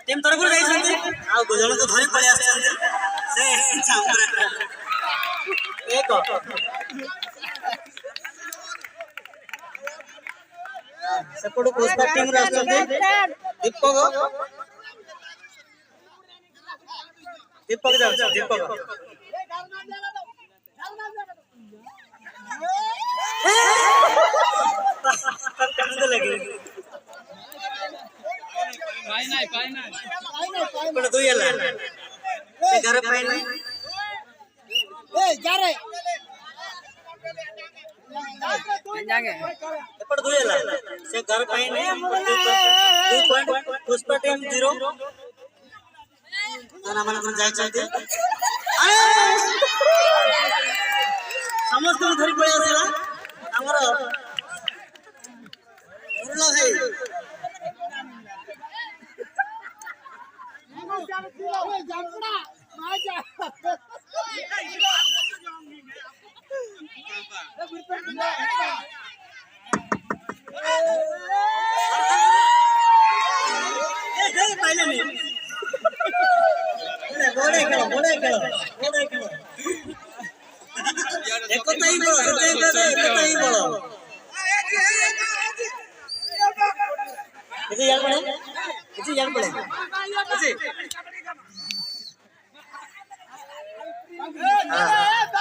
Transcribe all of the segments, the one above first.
team तरफ जाइछन्ती आ जण को धरि पळे आछन्ती से चांपुरा एक सेपटो पुष्पा टीम रे आछन्ती दीपक जाउ दीपक कांदे लगे पाई ना पण दुई हला से घर पाई ना ए जा रे जागे एपड़ दुई हला से घर पाई ना 2 पॉइंट पुष्पा टीम 0 तना मन कोन जाय छथि अरे समस्त धरि पळे आसिला हमर मुरला भाई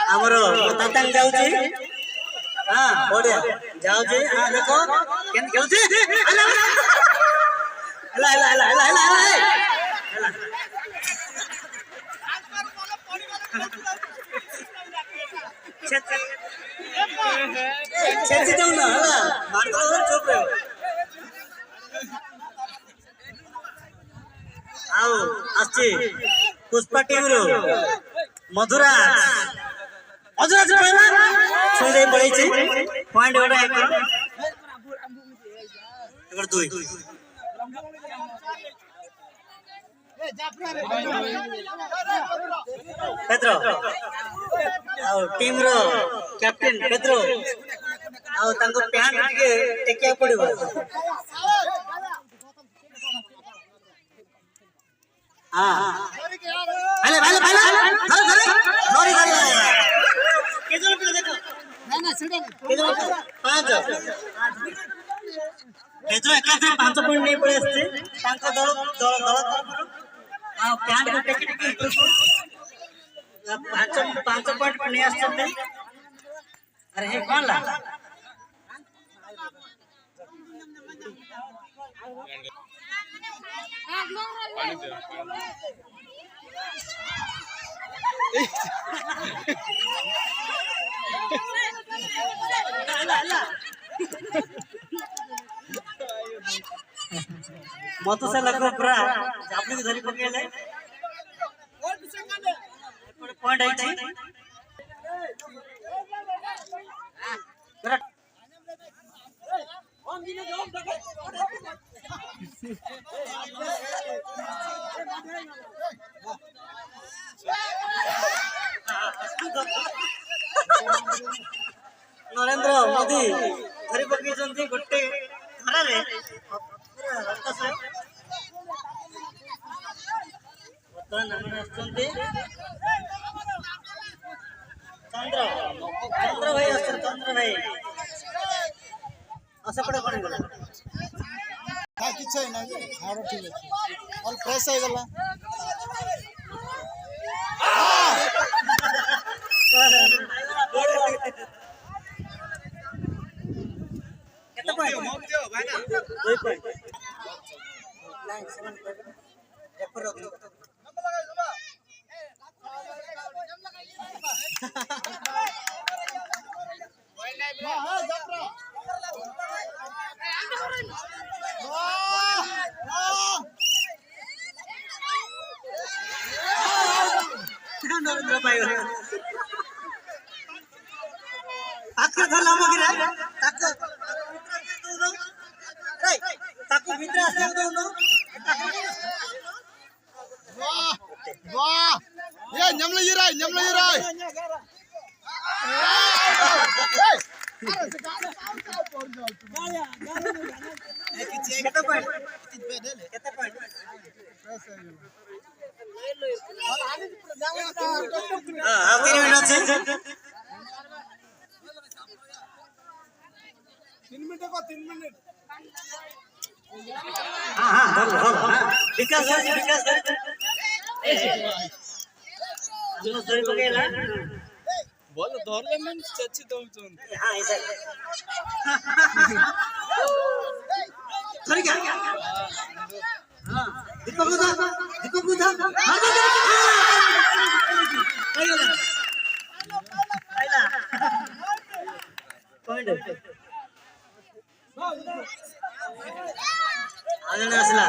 हमरो तातांग जाउची हां बढ़िया जाउची हां देखो केन खेलुची हला हला हला हला हला हला छेची जाऊ ना हला मार दो चुप रहो आओ आछि पुष्पा टीम रो मधुराज मधुराज पहला छोड़े पड़े छे पॉइंट ओडा एक एकर दुई पेद्रो आओ टीम रो कैप्टन पेद्रो आओ तांको पैंट के टेकिया पड़िबो हां हेले भाले भाले धरे धरे धरे धरे केजन पे देखो ना ना सीधा केजन 5 केजन एकासे 5 पॉइंट नहीं पड़े असते तांको दल दल दल आ पैंट को टेकी टेकी 5 पॉइंट पर नहीं आछते अरे हे कोन ला मत से लगो पूरा आपने धरी पकेले पॉइंट आई छी नरेंद्र मोदी धरी पकई जंती गोटे धरा रे चंद्र चंद्र भाई चंद्र भाई असपड़े कोन गला हां किछ है ना हां ठीक है और फ्रेश है गला केते पॉइंट भाई ना 2 पॉइंट लाइन 7 पॉइंट ऊपर रख हां जपरा नरेंद्र भाई आखिर धरला मगिरे ताको रे ताको मित्र आसे दोनो वाह वाह ये ñamla yiray केते पॉइंट ऐसे ही हां अब 3 मिनट আছে 3 मिनट को 3 मिनट हां हां धर विकास हम सही पकेला बोलो धरले मन चच्ची दउचन हां ऐसा सही क्या हां दीपक उठा आइला पॉइंट आगने असला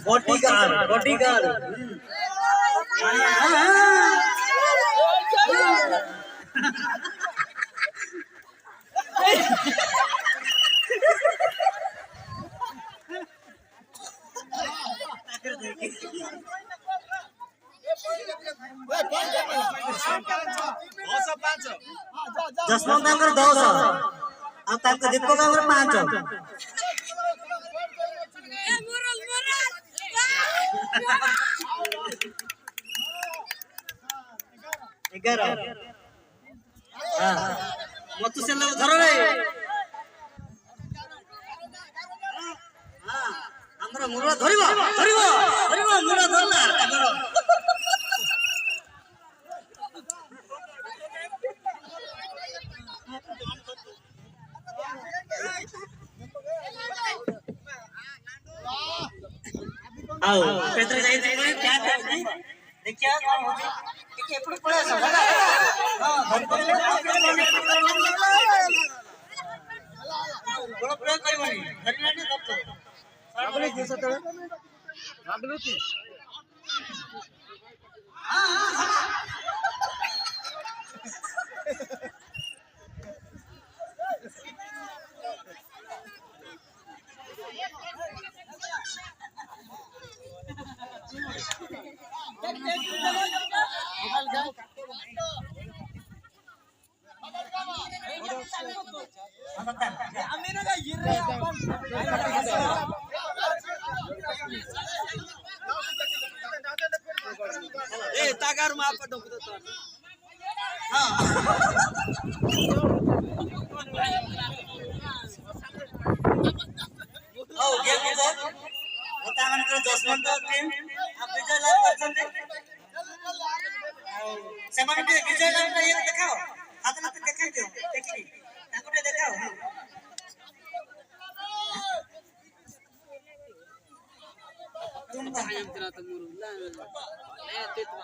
बॉडीगार्ड जसवंत अंगर 10 अब तक दीपक अंगर 5 11 हां मत से लोग धरो रे हां हमरा मुरा धरिबो मुरा धरला धरो आओ पेत्र जाई क्या देखिए कौन होजी देखिए एपड़ पळे आसा हां धर पड़ले बड़ प्रयोग करबनी धरलाने दत्तो आपले दिवस तळे लागलो की हां ए तागार मा आपण डोकतो हां ओ गेम को होता मन कर 10 मिनट टीम आप विजय लाभ करछन ସେମାନେ ଟିକେ ବିଜୟ ଲାଭ ଇଏ ଦେଖାଅ ହାତ ହାତ ଦେଖାଇ ଦିଅ ଦେଖିଲି ତାଙ୍କୁ ଟିକେ ଦେଖାଅ तुम तो हम तेरा तो मुरुला ए ते तो